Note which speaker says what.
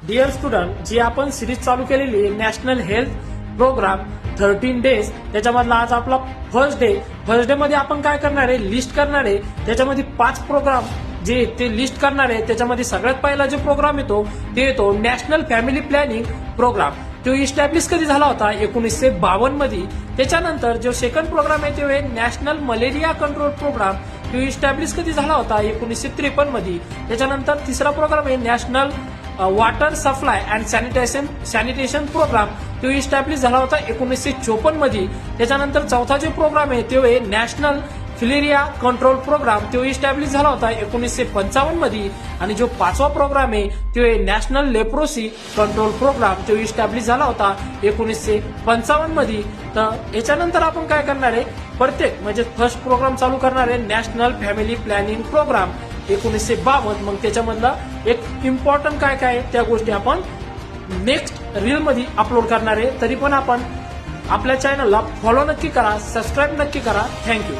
Speaker 1: Dear student, जी आपण series चालू केलेली आहे नॅशनल हेल्थ प्रोग्राम 13 डेज, त्याच्यामधला आज आपला फर्स्ट डे मध्ये आपण काय करणार आहे, लिस्ट करणार आहे. त्याच्यामध्ये 5 प्रोग्राम जे ते लिस्ट करणार आहे. त्याच्यामध्ये सगळ्यात पहिला जो प्रोग्राम येतो ते येतो नॅशनल फॅमिली प्लॅनिंग प्रोग्राम. तो इस्टॅब्लिश कधी झाला होता 1952 मध्ये. त्याच्यानंतर जो सेकंड प्रोग्राम आहे तो आहे नॅशनल मलेरिया कंट्रोल प्रोग्राम. तो इस्टॅब्लिश कधी झाला होता 1953 मध्ये. त्याच्यानंतर तिसरा प्रोग्राम आहे national water supply and sanitation programme. तो इस्टॅब्लिश झाला होता 1954 मध्ये. त्याच्यानंतर चौथा जो प्रोग्राम आहे तो आहे नॅशनल फिलेरिया कंट्रोल प्रोग्राम. तो इस्टॅब्लिश झाला होता 1955 मध्ये. आणि जो 5वा प्रोग्राम आहे तो आहे नॅशनल लेप्रोसी कंट्रोल प्रोग्राम. तो इस्टॅब्लिश झाला होता 1955 मध्ये. तर याच्यानंतर आपण काय करणार आहे, प्रत्येक म्हणजे फर्स्ट प्रोग्राम चालू करणार आहे नॅशनल फॅमिली प्लॅनिंग प्रोग्राम 1952. मग त्याच्यामधला एक इम्पॉर्टंट काय काय आहे त्या गोष्टी आपण नेक्स्ट रील मध्ये अपलोड करणार आहे. तरी पण आपण आपल्या चॅनलला फॉलो नक्की करा, सबस्क्राईब नक्की करा. थँक्यू.